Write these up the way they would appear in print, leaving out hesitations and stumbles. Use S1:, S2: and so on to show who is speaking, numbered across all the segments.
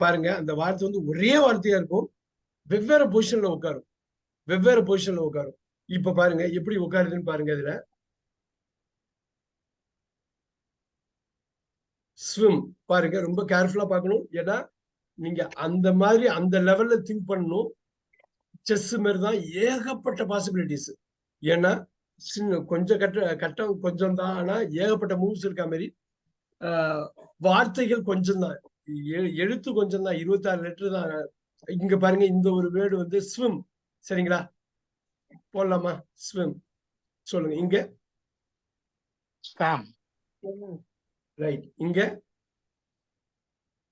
S1: பாருங்க அந்த வார்த்தை வந்து ஒரே வார்த்தையா இருக்கும், வெவ்வேறு பொசிஷன்ல உட்காரும், வெவ்வேறு பொசிஷன்ல உட்காரும். இப்ப பாருங்க எப்படி உட்காருதுன்னு பாருங்க. இதுல ஸ்விம் பாருங்க, ரொம்ப கேர்ஃபுல்லா பார்க்கணும். ஏன்னா நீங்க அந்த மாதிரி அந்த லெவல்ல திங்க் பண்ணணும். செஸ் மாதிரி தான், ஏகப்பட்ட பாசிபிலிட்டிஸ். ஏன்னா சின்ன கொஞ்சம் கட்டம் கொஞ்சம் தான், ஆனா ஏகப்பட்ட மூவ்ஸ் இருக்க மாதிரி. வார்த்தைகள் கொஞ்சம் தான், எழுத்து கொஞ்சம் தான், 26 லெட்டர் தான். இங்க பாருங்க இந்த ஒரு வேர்டு வந்து ஸ்விம். சரிங்களா, போடலாமா? ஸ்விம் சொல்லுங்க. இங்க
S2: ஸ்வாம்.
S1: ரைட். இங்க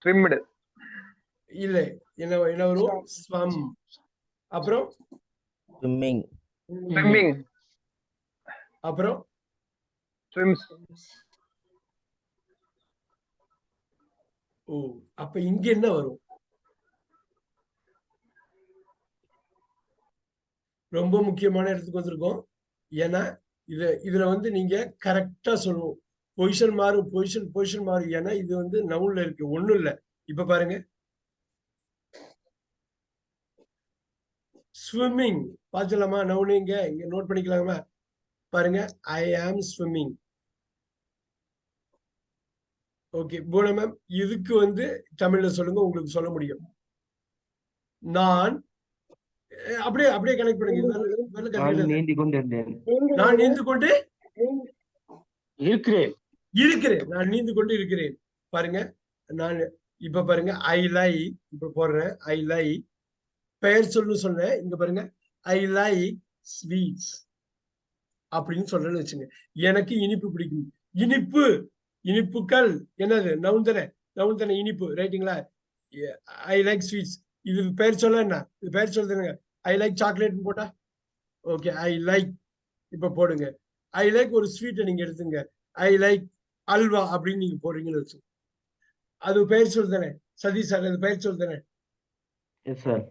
S3: ஸ்விம்டு.
S1: இல்ல, என்ன என்ன வரும்? ஸ்வம். அப்புறம்
S4: ஸ்விம்மிங்.
S3: ஸ்விம்மிங்.
S1: அப்புறம்
S3: ஸ்விம்ஸ்.
S1: ஓ, அப்ப இங்க என்ன வரும்? ரொம்ப முக்கியமான இடத்துக்கு வந்திருக்கோம். ஏன்னா இதுல வந்து நீங்க கரெக்டா சொல்லணும். பொசிஷன் மாறும், பொசிஷன் மாறும். ஏன்னா இது வந்து நவுன்ல இருக்கு, ஒண்ணும் இல்ல. இப்ப பாருங்க ஸ்விம்மிங் பாத்துலாமா? நவுன் இங்க நோட் பண்ணிக்கலாமா? பாருங்க, ஐ ஆம் ஸ்விம்மிங். ஓகே பூனா மேம், இதுக்கு வந்து தமிழ்ல சொல்லுங்க, உங்களுக்கு சொல்ல முடியும். நான் அப்படியே அப்படியே கனெக்ட் பண்ணுங்க.
S4: நான் நீந்தி கொண்டிருந்தேன்.
S1: நான் நீந்து கொண்டு
S2: இருக்கிறேன்.
S1: இருக்கிறேன். நான் நீந்து கொண்டு இருக்கிறேன். பாருங்க, நான் இப்ப பாருங்க ஐ லைக், இப்ப போடுறேன் ஐ லைக். பெயர் சொல்லு சொன்னேன், இங்க பாருங்க ஐ லைக் ஸ்வீட்ஸ் அப்படின்னு சொல்றேன்னு வச்சுங்க. எனக்கு இனிப்பு பிடிக்கும். இனிப்பு, இனிப்புகள் என்னது? நவுன் தானே, நவுன் தானே இனிப்பு, ரைட்டுங்களா? I like sweets. இது பெயர் சொல்ல என்ன? இது பெயர் சொல்லுங்க. ஐ லைக் சாக்லேட் போட்டா ஓகே. ஐ லைக் இப்ப போடுங்க. ஐ லைக் ஒரு ஸ்வீட்டை நீங்க எடுத்துங்க. ஐ லைக் அல்வா அப்படின்னு நீங்க போடுறீங்கன்னு வச்சு, அது பெயர் சொல் தானே சதீஷ் சார்? அது பெயர் சொல் தானே?
S4: Yes sir.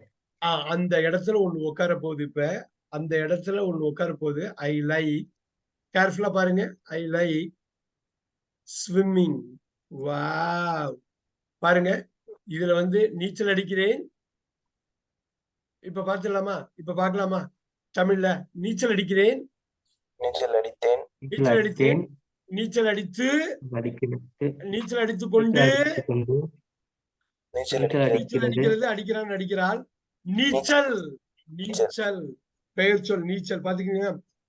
S1: அந்த இடத்துல ஒண்ணு உட்கார போகுது. இப்ப அந்த இடத்துல ஒண்ணு உட்கார போகுது. ஐ லைக், கேர்ஃபுல்லா பாருங்க, ஐ லைக் ஸ்விம்மிங். வாவ். பாருங்க, இதுல வந்து நீச்சல் அடிக்கிறேன். இப்ப பார்த்துடலாமா? இப்ப பார்க்கலாமா தமிழ்ல? நீச்சல் அடிக்கிறேன்,
S5: நீச்சல் அடித்தேன்,
S1: நீச்சல் அடித்தேன், நீச்சல் அடித்து, நீச்சல் அடித்துக் கொண்டு,
S5: நீச்சல்
S1: நீச்சல் அடிக்கிறது, அடிக்கிறான், அடிக்கிறாள். நீச்சல், நீச்சல் பெயர் சொல் நீச்சல். பாத்துக்கீங்க,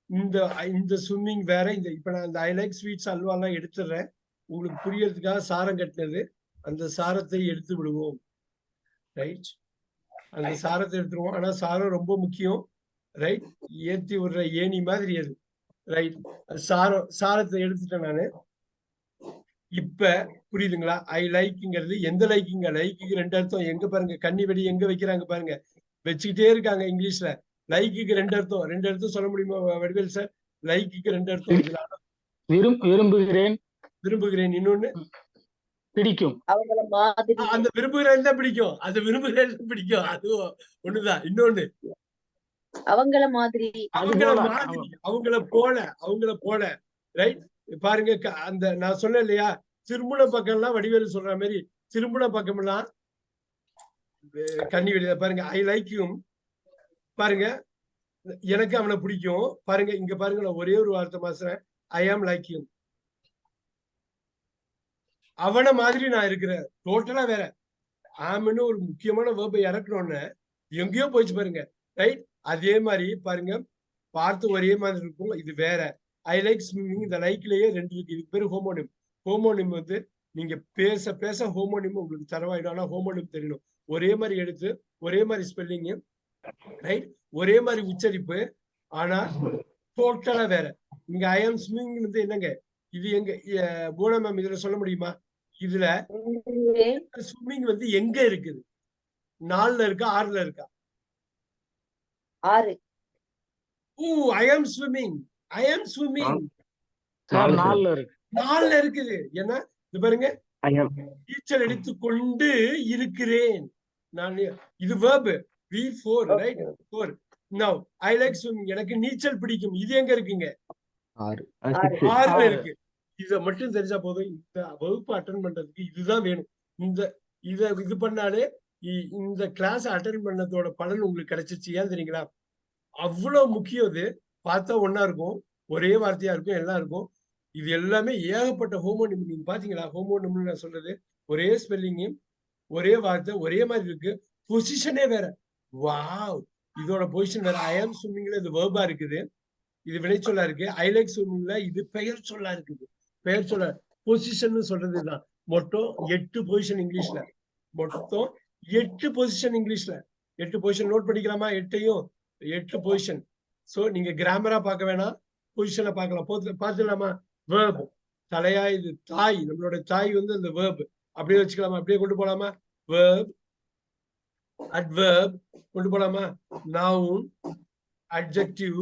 S1: இந்த இந்த ஸ்விம்மிங் வேற. இந்த இப்ப நான் இந்த ஐ லைக் ஸ்வீட்ஸ் அல்வாலாம் எடுத்துடுறேன், உங்களுக்கு புரியறதுக்காக சாரம் கட்டினது. அந்த சாரத்தை எடுத்து விடுவோம். ரைட், அந்த சாரத்தை எடுத்துருவோம். ஆனா சாரம் ரொம்ப முக்கியம். ரைட், ஏத்தி விடுற ஏணி மாதிரி அது. ரைட், சாரத்தை எடுத்துட்டேன் நானு. இப்ப புரியுதுங்களா? ஐ லைக்ங்கிறது எந்த லைக்குங்க? லைக்குக்கு ரெண்டு அர்த்தம். எங்க பாருங்க, கன்னி வெடி எங்க வைக்கிறாங்க பாருங்க, வச்சுக்கிட்டே இருக்காங்க இங்கிலீஷ்ல. லைக்குக்கு ரெண்டு அர்த்தம். ரெண்டு அர்த்தம் சொல்ல முடியுமா வடிவேல் சார்? லைக்குக்கு ரெண்டு அர்த்தம்.
S2: விரும்புகிறேன்,
S1: விரும்புகிறேன், இன்னொன்னு
S2: பிடிக்கும்.
S1: அந்த விரும்புகிறேன் தான் பிடிக்கும், அந்த விரும்புகிறேன் பிடிக்கும், அதுவும் ஒண்ணுதான். இன்னொன்னு
S6: அவங்கள மாதிரி,
S1: அவங்கள மாதிரி, அவங்கள போல, அவங்கள போல. ரைட், பாருங்க அந்த நான் சொன்னேன் இல்லையா, திருமண பக்கம் எல்லாம் வடிவேலு சொல்ற மாதிரி, திருமண பக்கம் எல்லாம் கன்னி வெளியில பாருங்க. I like you. பாருங்க, எனக்கு அவனை பிடிக்கும். பாருங்க இங்க பாருங்க, நான் ஒரே ஒரு வார்த்தை மாசுறேன். ஐ ஆம் லைக் யூ. அவனை மாதிரி நான் இருக்கிறேன், டோட்டலா வேற. ஆம்னு ஒரு முக்கியமான வேர்பை இறக்கணும்னு எங்கேயோ போயிடுச்சு பாருங்க. ரைட், அதே மாதிரி பாருங்க, பார்த்து ஒரே மாதிரி இருக்கும், இது வேற. ஐ லைக் ஸ்விம்மிங், இந்த லைக்லயே ரெண்டு இருக்கு. இதுக்கு பேரு ஹோமோனிம். ஹோமோனிம் வந்து நீங்க பேச பேச ஹோமோனிம் உங்களுக்கு தரவாயிடும். ஆனா ஹோமோனிம் தெரியணும். ஒரே மாதிரி எடுத்து, ஒரே மாதிரி ஸ்பெல்லிங், ரைட், ஒரே மாதிரி உச்சரிப்பு, ஆனா டோட்டலா வேற. இங்க ஐ ஆம் ஸ்விம்மிங் வந்து என்னங்க இது? எங்க பூனா மேம் இதுல சொல்ல முடியுமா? இதுல ஸ்விம்மிங் வந்து எங்க இருக்குது? 4ல இருக்கா, 6ல இருக்கா?
S6: 6.
S1: ஓ, ஐ ஆம் ஸ்விம்மிங், ஐ ஆம் ஸ்விம்மிங்
S2: 4ல இருக்கு.
S1: 4ல இருக்குது. ஏன்னா இது பாருங்க, நீச்சல் அடித்து கொண்டு இருக்கிறேன். நான் இது verb V4, right? 4. Now I like swimming, எனக்கு நீச்சல் பிடிக்கும். இது எங்க இருக்குங்க? 6ல இருக்கு. இத மட்டும் தெரிஞ்சா போதும். இந்த வகுப்பு அட்டெண்ட் பண்றதுக்கு இதுதான் வேணும். இந்த இது பண்ணாலே இந்த கிளாஸ் அட்டன் பண்ணதோட பலன் உங்களுக்கு கிடைச்சிச்சு. ஏன் தெரியுங்களா? அவ்வளவு முக்கியம். இது பார்த்தா ஒண்ணா இருக்கும், ஒரே வார்த்தையா இருக்கும், எல்லாம் இருக்கும். இது எல்லாமே ஏகப்பட்ட ஹோமோனிம். நீங்க பாத்தீங்களா? ஹோமோனிம்னு நான் சொல்றது ஒரே ஸ்பெல்லிங், ஒரே வார்த்தை, ஒரே மாதிரி இருக்கு, பொசிஷனே வேற. வாவ்! இதோட பொசிஷன் வேற. ஐ ஆம் ஸ்விம்மிங்ல இது வேர்பா இருக்குது, இது வினைச்சொல்லா இருக்கு. ஐ லைக் ஸ்விம்மிங்ல இது பெயர் சொல்லா இருக்குது. பெயர் சொல்ல பொசிஷன் சொல்றதுதான். மொத்தம் 8 பொசிஷன் இங்கிலீஷ்ல. மொத்தம் 8 பொசிஷன் இங்கிலீஷ்ல. 8 பொசிஷன் நோட் பண்ணிக்கலாமா? 8 பொசிஷன். சோ நீங்க கிராமரா பார்க்க வேணாம், பொசிஷனை பார்க்கலாம். பார்த்துலாமா? வேர்ப் தலையா, இது தாய், நம்மளோட தாய் வந்து அந்த வேர்ப் அப்படியே வச்சுக்கலாமா? அப்படியே கொண்டு போலாமா? வேர்ப், அட்வர்ப் கொண்டு போலாமா? Noun, adjective.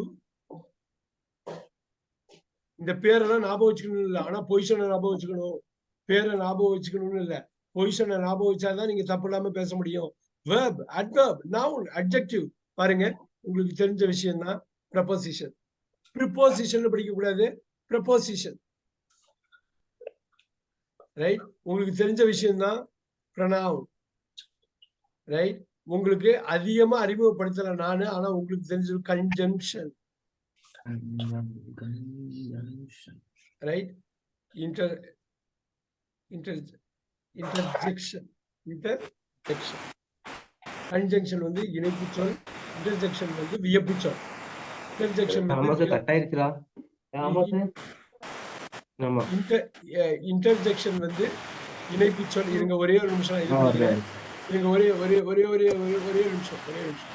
S1: இந்த பேரெல்லாம் ஞாபகம் வச்சுக்கணும் இல்ல, ஆனா பொசிஷனை ஞாபகம் வச்சுக்கணும். பேரை ஞாபகம் வச்சுக்கணும்னு இல்ல, பொசிஷனை ஞாபகம் வச்சாதான் நீங்க தப்பு இல்லாம பேச முடியும். Verb, adverb, noun, adjective. பாருங்க, உங்களுக்கு தெரிஞ்ச விஷயம் தான் ப்ரப்போசிஷன். ப்ரிப்போசிஷன் படிக்க கூடாது, ப்ரப்போசிஷன். ரைட்? உங்களுக்கு தெரிஞ்ச விஷயம் தான் ப்ரொனவுன். ரைட்? உங்களுக்கு அதிகமா அறிமுகப்படுத்தல நானு, ஆனா உங்களுக்கு தெரிஞ்சது கன்ஜங்ஷன். ரைட்? இன்டர்ஜெக்ஷன். கன்ஜங்ஷன் வந்து இணைப்பு சொல், இன்டர்ஜெக்ஷன் வந்து வியப்பு சொல். இன்டர்ஜெக்ஷன் இன்டர்ஜெக்ஷன் வந்து இணைப்பு சொல். இருங்க ஒரே ஒரு நிமிஷம், இருங்க ஒரே ஒரே ஒரே ஒரே ஒரே நிமிஷம், ஒரே நிமிஷம்.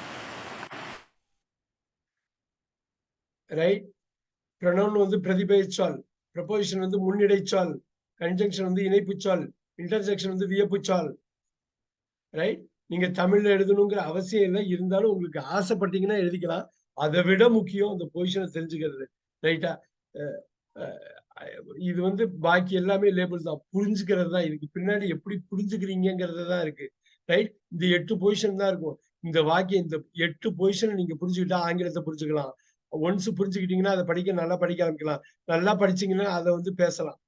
S1: ரைட்? ப்ரொனவுன் வந்து பிரதிபெயர் சொல், ப்ரொபோசிஷன் வந்து முன்னிடை சொல், கன்ஜங்ஷன் வந்து இணைப்பு சொல், இன்டர்ஜெக்ஷன் வந்து வியப்பு சொல். ரைட்? நீங்க தமிழ்ல எழுதணுங்கிற அவசியம் இல்லை, இருந்தாலும் உங்களுக்கு ஆசைப்பட்டீங்கன்னா எழுதிக்கலாம். அதை விட முக்கியம் அந்த பொசிஷனை தெரிஞ்சுக்கிறது. ரைட்டா? இது வந்து பாக்கி எல்லாமே லேபிள் தான், புரிஞ்சுக்கிறது தான். இதுக்கு பின்னாடி எப்படி புரிஞ்சுக்கிறீங்கிறது தான் இருக்கு. ரைட்? இந்த 8 பொசிஷன் தான் இருக்கும். இந்த வாக்கியம், இந்த 8 பொசிஷன் நீங்க புரிஞ்சுக்கிட்டா ஆங்கிலத்தை புரிஞ்சுக்கலாம். ஒன்ஸ் புரிஞ்சுக்கிட்டீங்கன்னா அதை நல்லா படிக்க ஆரம்பிக்கலாம். நல்லா படிச்சீங்கன்னா அதை வந்து பேசலாம்.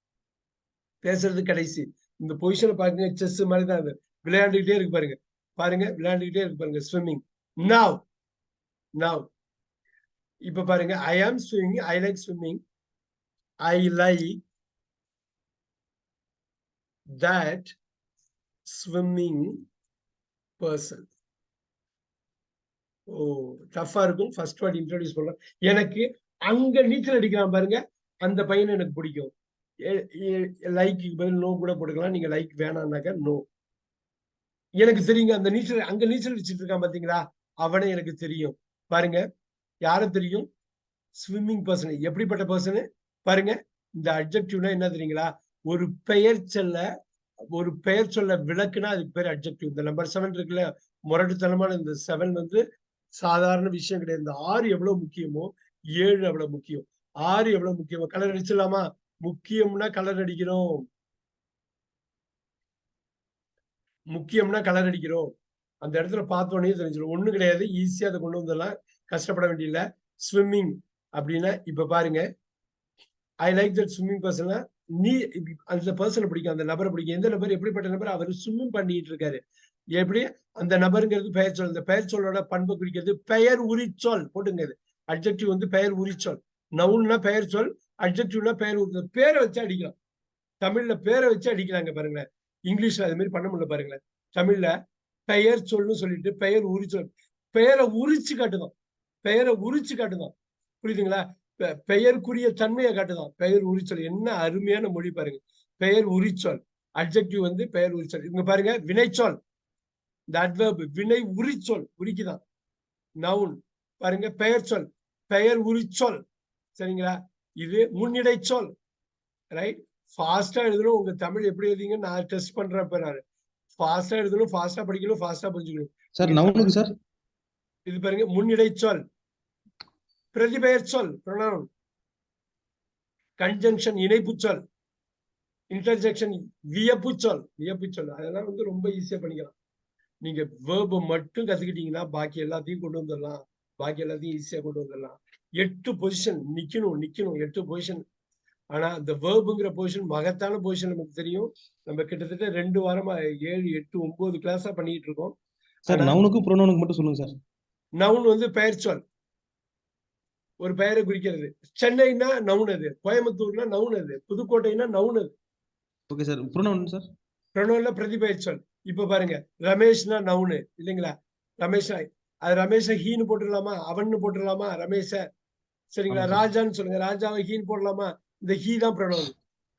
S1: பேசுறது கடைசி. இந்த பொசிஷனை பாருங்க, செஸ் மாதிரி தான். அது விளையாண்டுக்கிட்டே இருக்கு பாருங்க. விளையாண்டுக்கிட்டே இருக்கு பாருங்க. ஸ்விம்மிங். நவ் இப்ப பாருங்க, ஐ ஆம் swimming, I like swimming, I like that swimming person. டஃபா இருக்கும். ஃபர்ஸ்ட் வேர்ட் இன்ட்ரோடியூஸ் பண்றேன். எனக்கு அங்க நீச்சல் அடிக்கிறான் பாருங்க, அந்த பையனை எனக்கு பிடிக்கும். லைக்கு பதில் நோ கூட போட்டுக்கலாம். நீங்க லைக் வேணாம்னாக்க நோ. எனக்கு தெரியுங்க, அந்த அங்க நீச்சல் அடிச்சுட்டு இருக்கான் பாத்தீங்களா, அவனை எனக்கு தெரியும். பாருங்க, யாரை தெரியும்? Swimming person. எப்படிப்பட்ட பர்சனு பாருங்க. இந்த அட்ஜெக்டிவ்னா என்ன தெரியுங்களா? ஒரு பெயர் சொல்ல விளக்குனா அதுக்கு பேர் அட்ஜெக்டிவ். இந்த நம்பர் 7 இருக்குல்ல, முரட்டுத்தனமான இந்த 7 வந்து சாதாரண விஷயம் கிடையாது. இந்த 6 எவ்வளவு முக்கியமோ 7 அவ்வளவு முக்கியம். 6 எவ்வளவு முக்கியமோ. கலர் அடிச்சிடலாமா? முக்கியம்னா கலர் அடிக்கிறோம். அந்த இடத்துல பார்த்தோன்னே தெரிஞ்சிடும். ஒண்ணு கிடையாது, ஈஸியா அதை கொண்டு வந்துடலாம், கஷ்டப்பட வேண்டியதில்லை. ஸ்விம்மிங் அப்படின்னா இப்ப பாருங்க, I like that swimming person. நீ அந்த பர்சனை பிடிக்கும், அந்த நபரை பிடிக்கும். எந்த நபர்? எப்படிப்பட்ட நபர்? அவர் ஸ்விம்மிங் பண்ணிட்டு இருக்காரு. எப்படி? அந்த நபருங்கிறது பெயர் சொல். இந்த பெயர் சொல்லோட பண்பு குறிக்கிறது பெயர் உரிச்சொல். போட்டுங்க. அட்ஜெக்டிவ் வந்து பெயர் உரிச்சொல். நவுன்னா பெயர் சொல், அட்ஜெக்டிவ்னா பெயர் உரிச்சொல். பேரை வச்சு அடிக்கலாம். தமிழ்ல பேரை வச்சு அடிக்கலாங்க பாருங்களேன். இங்கிலீஷ்ல அது மாதிரி பண்ண முடியல பாருங்களேன். தமிழ்ல பெயர் சொல்னு சொல்லிட்டு பெயர் உரிச்சொல். பெயரை உரிச்சு காட்டுதான். புரியுதுங்களா? பெயருக்குரிய தன்மையை காட்டுதான் பெயர் உரிச்சொல். என்ன அருமையான மொழி பாருங்க. பெயர் உரிச்சொல். அட்ஜெக்டிவ் வந்து பெயர் உரிச்சொல். இங்க பாருங்க, வினைச்சொல். இந்த அட்வர்ப் வினை உரிச்சொல், உரிக்குதான். நவுன் பாருங்க, பெயர் சொல், பெயர் உரிச்சொல். சரிங்களா? இது முன்னிடை சொல். ரைட்? ஃபாஸ்டா எழுதணும். உங்க தமிழ் எப்படி எழுதிங்க நான் டெஸ்ட் பண்றேன். ஃபாஸ்டா எழுதணும், ஃபாஸ்டா படிக்கணும், ஃபாஸ்டா புரிஞ்சுக்கணும்.
S7: சார் நவுனுக்கு சார்
S1: இது பாருங்க, முன்னிடை சொல், பிரதிபெயர் சொல் ப்ரொனவுன், கன்ஜங்ஷன் இணைப்பு சொல், இன்டர்ஜெக்ஷன் வியப்பு சொல். அதெல்லாம் வந்து ரொம்ப ஈஸியா பண்ணிக்கலாம். நீங்க வேர்பை மட்டும் கத்துக்கிட்டீங்கன்னா பாக்கி எல்லாத்தையும் கொண்டு வந்துடலாம். 8 பொசிஷன் நிக்கணும். 8 பொசிஷன். ஆனா இந்த வேர்புங்கிற பொசிஷன் மகத்தான பொசிஷன் நமக்கு தெரியும். நம்ம கிட்டத்தட்ட 2 வாரமா 7, 8, 9 கிளாஸா பண்ணிட்டு இருக்கோம்.
S7: சார்
S1: ஆனா
S7: நவுனுக்கும் ப்ரோனவுனுக்கு மட்டும் சொல்லுங்க சார்.
S1: நவுன் வந்து பெயர் சொல், ஒரு பெயரை குறிக்கிறது. சென்னைனா நவுன் அது, கோயம்புத்தூர்னா நவுன் அது, புதுக்கோட்டைனா நவுன் அது.
S7: Okay sir. Pronoun sir.
S1: ப்ரொனவுன்ல பிரதிபெயர் சொல். இப்ப பாருங்க, ரமேஷ்னா நவுனு இல்லைங்களா? ரமேஷா, அது ரமேஷ ஹீன்னு போட்டுடலாமா, அவன்னு போட்டுடலாமா, ரமேஷ, சரிங்களா?
S7: ஆமா சார்.
S1: ராஜான்னு சொல்லுங்க, ராஜாவை ஹீன்னு போடலாமா? இந்த ஹீ தான் ப்ரொனவுன்.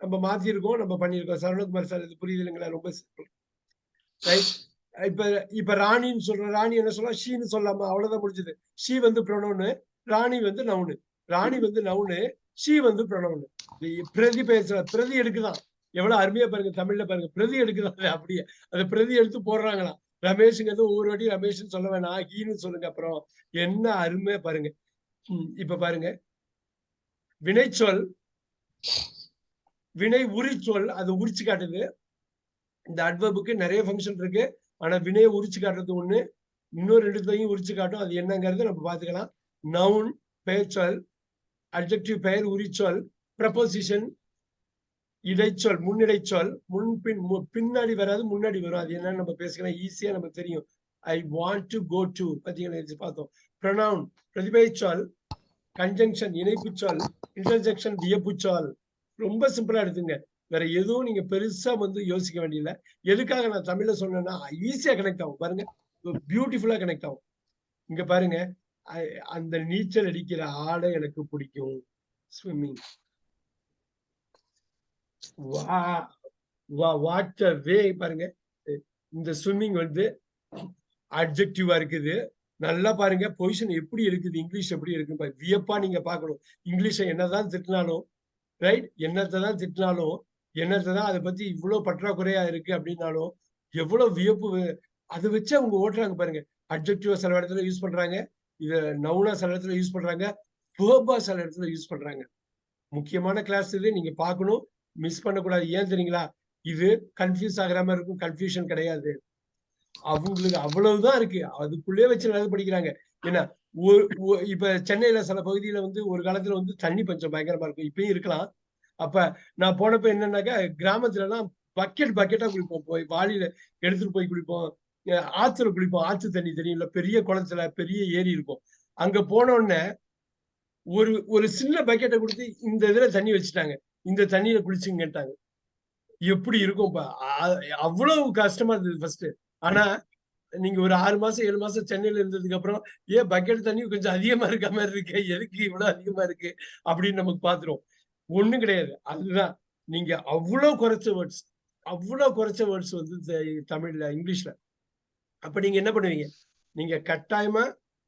S1: நம்ம மாத்திருக்கோம், நம்ம பண்ணியிருக்கோம். சரவணகுமார் சார், இது புரியுது இல்லைங்களா? ரொம்ப சிம்பிள், ரைட்? இப்ப இப்ப ராணின்னு சொல்றோம், ராணி என்ன சொல்லலாம்? ஷீன்னு சொல்லலாமா? அவ்வளவுதான் முடிஞ்சது. ஷீ வந்து ப்ரொனவுனு, ராணி வந்து நவுனு. ராணி வந்து நவுனு, ஷீ வந்து ப்ரொனவுனு. பிரதி பெயர் பிரதி எடுக்குதான். எவ்வளவு அருமையா பாருங்க, தமிழ்ல பாருங்க, பிரதி எடுக்குதான். அப்படியே அதை பிரதி எடுத்து போடுறாங்களாம். ரமேஷுங்கிறது ஒவ்வொரு வாட்டி ரமேஷ்னு சொல்ல வேணாம், ஹீன்னு சொல்லுங்க. அப்புறம் என்ன அருமையா பாருங்க. இப்ப பாருங்க, வினைச்சொல், வினை உரிச்சொல், அது உரிச்சு காட்டுது. இந்த அட்வர்புக்கு நிறைய ஃபங்க்ஷன் இருக்கு. ஆனா வினையை உரிச்சு காட்டுறது ஒண்ணு, இன்னொரு 2த்தையும் உரிச்சு காட்டும். அது என்னங்கிறது நம்ம பாத்துக்கலாம். நவுன் பெயர்ச்சொல், அட்ஜெக்டிவ் பெயர் உரிச்சொல், ப்ரப்போசிஷன் இடைச்சொல், முன்னிடைச்சொல், பின்னாடி வராது, முன்னாடி வரும். அது என்னன்னு நம்ம பேசிக்கலாம், ஈஸியா நமக்கு தெரியும். I want to go to, பாத்தீங்கன்னா பார்த்தோம். ப்ரொனவுன் பிரதிபெயர்ச்சொல், கன்ஜங்ஷன் இணைப்புச்சொல், இன்டர்ஜெக்ஷன் வியப்புச்சொல். ரொம்ப சிம்பிளா எடுத்துங்க. வேற எதுவும் நீங்க பெருசா வந்து யோசிக்க வேண்டியதில்ல. எதுக்காக நான் தமிழ்ல சொன்னேன்னா, ஈஸியா கனெக்ட் ஆகும். பாருங்க, பியூட்டிஃபுல்லா கனெக்ட் ஆகும். இங்க பாருங்க, அந்த நீச்சல் அடிக்கிற ஆடை எனக்கு பிடிக்கும். ஸ்விம்மிங். வாட் வே. பாருங்க, இந்த ஸ்விம்மிங் வந்து அட்ஜெக்டிவா இருக்குது. நல்லா பாருங்க, பொசிஷன் எப்படி இருக்குது, இங்கிலீஷ் எப்படி இருக்கு வியப்பா நீங்க பார்க்கணும். இங்கிலீஷை என்னதான் திட்டினாலும், ரைட், என்னத்தான் திட்டினாலும், என்னத்தான் அதை பத்தி இவ்வளவு பற்றாக்குறையா இருக்கு அப்படின்னாலும், எவ்வளவு வியப்பு அதை வச்சு அவங்க ஓட்டுறாங்க பாருங்க. அட்ஜெக்டிவா சில இடத்துல யூஸ் பண்றாங்க, இத நவுனா சில இடத்துல யூஸ் பண்றாங்க, வேர்பா சில இடத்துல யூஸ் பண்றாங்க. முக்கியமான கிளாஸ் இது, நீங்க பார்க்கணும், மிஸ் பண்ணக்கூடாது. ஏன் தெரியுங்களா? இது கன்ஃபியூஸ் ஆகிற மாதிரி இருக்கும், கன்ஃபியூஷன் கிடையாது. அவங்களுக்கு அவ்வளவுதான் இருக்கு, அதுக்குள்ளே வச்சு நல்லா படிக்கிறாங்க. ஏன்னா இப்ப சென்னையில சில பகுதியில வந்து ஒரு காலத்துல வந்து தண்ணி பஞ்சம் பயங்கரமா இருக்கும், இப்பயும் இருக்கலாம். அப்ப நான் போனப்ப என்னன்னாக்கா, கிராமத்துல எல்லாம் பக்கெட்டா குளிப்போம், போய் வாளியில எடுத்துட்டு போய் குளிப்போம். ஆத்துல குளிப்போம், ஆத்து தண்ணி தெரியும்ல, பெரிய குளத்துல பெரிய ஏரி இருக்கும். அங்க போன உடனே ஒரு சின்ன பக்கெட்டை கொடுத்து இந்த இதுல தண்ணி வச்சுட்டாங்க, இந்த தண்ணியில குளிச்சுங்கட்டாங்க. எப்படி இருக்கும் அவ்வளவு கஷ்டமா இருந்தது ஃபர்ஸ்ட். ஆனா நீங்க ஒரு 6 மாசம் 7 மாசம் சென்னையில இருந்ததுக்கு அப்புறம், ஏன் பக்கெட் தண்ணி கொஞ்சம் அதிகமா இருக்க மாதிரி இருக்கு, எதுக்கு இவ்வளவு அதிகமா இருக்கு அப்படின்னு நமக்கு பாத்துரும். ஒண்ணும் கிடையாது. அதுதான், நீங்க அவ்வளவு குறைச்ச வேர்ட்ஸ் வந்து தமிழ்ல, இங்கிலீஷ்ல. அப்ப நீங்க என்ன பண்ணுவீங்க? நீங்க கட்டாயமா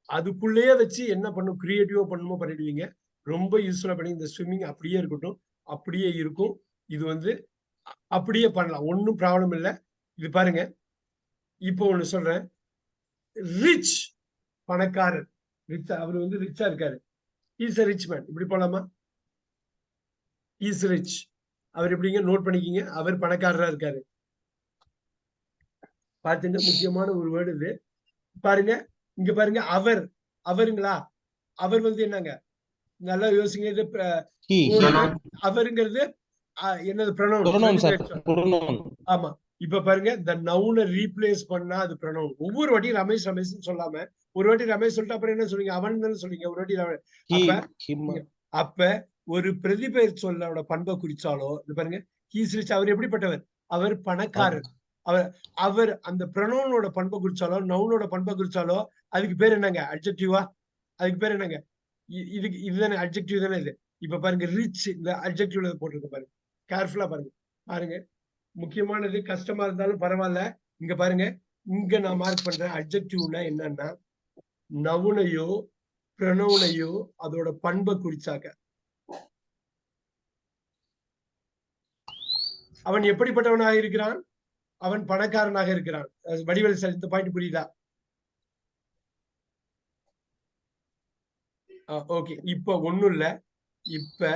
S1: அதுக்குள்ளேயே வச்சு என்ன பண்ணும், கிரியேட்டிவா பண்ணுமோ பண்ணிடுவீங்க. ரொம்ப யூஸ்ஃபுல்லா பண்ணி, இந்த ஸ்விம்மிங் அப்படியே இருக்கட்டும், அப்படியே இருக்கும். இது வந்து அப்படியே பண்ணலாம், ஒன்னும் ப்ராப்ளம் இல்லை. இது பாருங்க, இப்போ ஒண்ணு சொல்றேன். ரிச், பணக்காரர், ரிச், அவர் வந்து ரிச்சா இருக்காரு. இஸ் a ரிச் மேன், இப்படி போலாமா? இஸ் ரிச், அவர் எப்படிங்க நோட் பண்ணிக்கிங்க, அவர் பணக்காரரா இருக்காரு. பாத்துங்க, முக்கியமான ஒரு வேர்டு இது. பாருங்க, இங்க பாருங்க, அவருங்களா? அவர் வந்து என்னங்க, நல்லா யோசிங்க. இது அவருங்கிறது என்னது? ப்ரொனவுன். ஆமா. இப்ப பாருங்க, இந்த நவுனை ரீப்ளேஸ் பண்ணா அது ப்ரொனவுன். ஒவ்வொரு வாட்டி ரமேஷ் ரமேஷ்னு சொல்லாம, ஒரு வாட்டி ரமேஷ் சொல்லிட்டு அப்புறம் என்ன சொல்றீங்க, அவன் தானே சொல்றீங்க. ஒரு வாட்டி அப்ப ஒரு பிரதிபெயர் சொல்லோட பண்பை குறிச்சாலோ, இது பாருங்க, ஹீஸ் ரிச், அவர் எப்படிப்பட்டவர்? அவர் பணக்காரர். அவர் அந்த ப்ரொனவுனோட பண்பை குறிச்சாலோ, நவுனோட பண்பை குறிச்சாலோ, அதுக்கு பேர் என்னங்க? அட்ஜெக்டிவா? அதுக்கு பேர் என்னங்க? இதுக்கு இதுதானே அட்ஜெக்டிவ் தானே இது. இப்ப பாருங்க, ரிச் இந்த அட்ஜெக்டிவ்ல போட்டிருக்க பாருங்க, கேர்ஃபுல்லா பாருங்க. பாருங்க, முக்கியமானது, கஷ்டமா இருந்தாலும் பரவாயில்ல. இங்க பாருங்க, இங்க நான் மார்க் பண்றேன். அட்ஜெக்டிவ்னா என்னன்னா, நவுனையோ ப்ரொனவுனையோ அதோட பண்பை குறிச்சாக்க. அவன் எப்படிப்பட்டவனாக இருக்கிறான்? அவன் பணக்காரனாக இருக்கிறான். வடிவேல் சார், இந்த பாயிண்ட் புரியுதா? ஓகே. இப்ப ஒண்ணும் இல்ல, இப்ப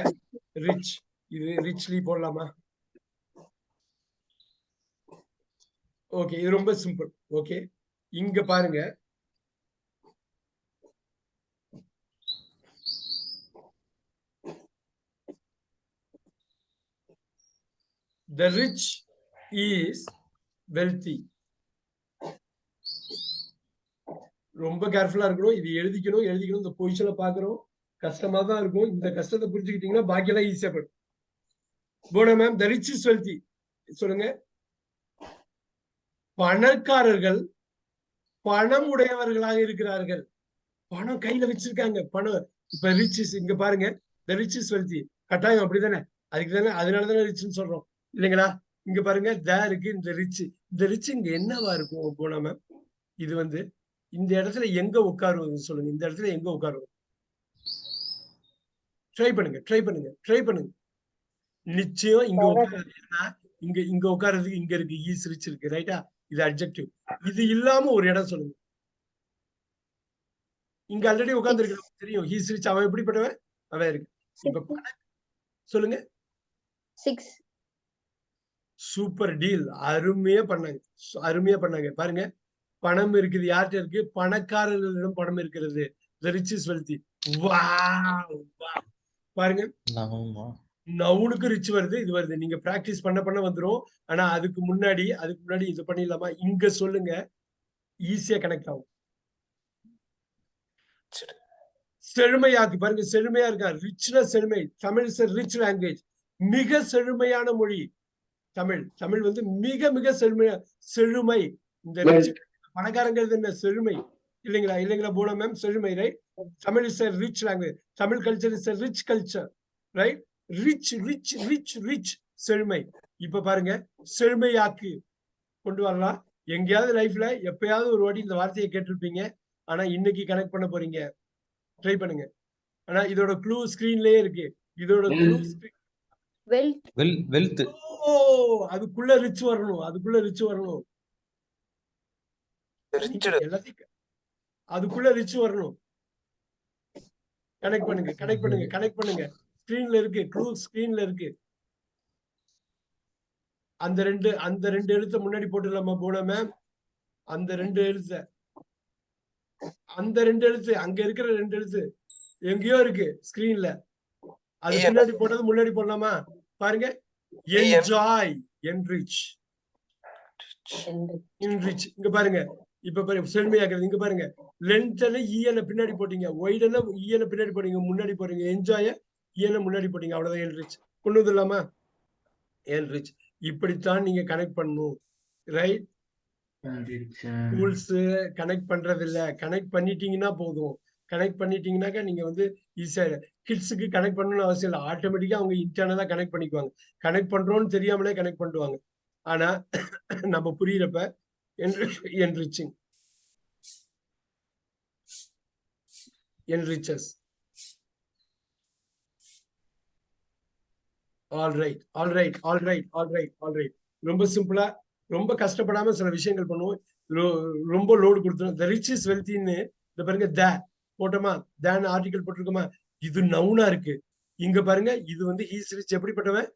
S1: ரிச், இது ரிச்லி போடலாமா? ஓகே, இது ரொம்ப சிம்பிள். ஓகே, இங்க பாருங்க, the rich is wealthy. ரொம்ப கேர்ஃபுல்லா இருக்கணும். இது எழுதிக்கணும் இந்த பொசிஷனை பாக்குறோம். கஷ்டமா தான் இருக்கும். இந்த கஷ்டத்தை புரிஞ்சுக்கிட்டீங்கன்னா பாக்கியெல்லாம் ஈஸியா போயிடும். போன ma'am the rich is wealthy சொல்லுங்க. பணக்காரர்கள் பணம் உடையவர்களாக இருக்கிறார்கள். பணம் கையில வச்சிருக்காங்க. பணம் இப்ப ரிச் இங்க பாருங்க, the rich is wealthy கட்டாயம் அப்படிதானே? அதுக்கு தானே, அதனாலதானே ரிச்னு சொல்றோம் இல்லைங்களா? இங்க பாருங்க இருக்கு இந்த ரிச் இங்க என்னவா இருக்கும் போனா மேம்? இது வந்து இந்த இடத்துல எங்க உட்காருவது சொல்லுங்க. இந்த இடத்துல எங்க உட்காருவது? ட்ரை பண்ணுங்க. நிச்சயம் இங்க உட்காருது. ஏன்னா இங்க உட்கார்றதுக்கு இங்க இருக்கு, ஈஸ் ரிச் இருக்கு, ரைட்டா? இது அட்ஜெக்டிவ். இது இல்லாம ஒரு இடம் சொல்லுங்க. இங்க ஆல்ரெடி உட்கார்ந்து இருக்கு தெரியும், ஹீஸ் ரிச். அவன் எப்படிப்பட்டவன்? அவன் இருக்கு. இப்ப சொல்லுங்க.
S6: 6.
S1: Super deal. அருமையா பண்ணாங்க. பாருங்க, பணம் இருக்குது. யார்கிட்ட இருக்கு? பணக்காரர்களிடம் பணம் இருக்கிறது. the rich is wealthy. பாருங்க, நவுனுக்கு ரிச் வருது, இது வருது. நீங்க பிராக்டிஸ் பண்ண வந்துரும். ஆனா அதுக்கு முன்னாடி இது பண்ணிடலாமா? இங்க சொல்லுங்க, ஈஸியா கனெக்ட் ஆகும். செழுமையாக்கு பாருங்க, செழுமையா இருக்கா? ரிச்னா செழுமை. Tamil is rich language. மிக செழுமையான மொழி தமிழ். தமிழ் வந்து மிக மிக செழுமை. இந்த பணக்காரங்கிறது என்ன? செழுமை இல்லைங்களா போன மேம்? செழுமை, right? Tamil is rich language. Tamil culture is rich culture, right? Rich செழுமை. இப்ப பாருங்க, செழுமையாக்கு கொண்டு வரலாம். எங்கேயாவது லைஃப்ல எப்பயாவது ஒரு வாட்டி இந்த வார்த்தையை கேட்டிருப்பீங்க. ஆனா இன்னைக்கு கனெக்ட் பண்ண போறீங்க. ட்ரை பண்ணுங்க. ஆனா இதோட க்ளூ ஸ்கிரீன்லயே இருக்கு. இதோட க்ளூ
S7: வெல்த்.
S1: அதுக்குள்ள ரிச் வரணும். எல்லாத்தையும் அதுக்குள்ள ரிச் வரணும். கனெக்ட் பண்ணுங்க. ஸ்கிரீன்ல இருக்கு, க்ளூ ஸ்கிரீன்ல இருக்கு. அந்த ரெண்டு எழுத்த முன்னாடி போட்டுடலாமா போன மேம்? அந்த ரெண்டு எழுத்து அங்க இருக்கிற 2 எழுத்து எங்கேயோ இருக்கு ஸ்கிரீன்ல. அது முன்னாடி போட்டது முன்னாடி போடலாமா? பாருங்க, என்ஜாய், என்ரிச். இங்க பாருங்க. இப்ப பாருங்க, செழுமையாக்குறது. இங்க பாருங்க, லென்த்ல ஈயன பின்னாடி போட்டீங்க, ஒய்டன ஈயன பின்னாடி போட்டீங்க, முன்னாடி போறீங்க. என்ஜாய ஈயன முன்னாடி போட்டீங்க. அவ்வளவுதான் என்ரிச். கொண்டு வந்துடலாமா? என்ரிச். இப்படித்தான் நீங்க கனெக்ட் பண்ணணும், ரைட்? டூல்ஸ் கனெக்ட் பண்றது இல்ல. கனெக்ட் பண்ணிட்டீங்கன்னா போதும். கனெக்ட் பண்ணிட்டீங்கன்னாக்கா நீங்க வந்து ஈஸியா. கிட்ஸுக்கு கனெக்ட் பண்ணணும்னு அவசியம் இல்லை. ஆட்டோமேட்டிக்கா அவங்க இன்டர்னலா கனெக்ட் பண்ணிக்குவாங்க. கனெக்ட் பண்றோம்னு தெரியாமலே கனெக்ட் பண்ணுவாங்க. ஆனா நம்ம புரியுறப்ப enriching, enriches. All right. ரொம்ப சிம்பிளா, ரொம்ப கஷ்டப்படாம சில விஷயங்கள் பண்ணுவோம். ரொம்ப லோடு கொடுத்துரும். the rich is wealthy-ன்னு இந்த பாருங்க, போட்டோமா? தான் ஆர்டிகல் போட்டிருக்கோமா? இது நவுனா இருக்கு. இங்க பாருங்க, இது வந்து he is rich எப்படிப்பட்டவன்?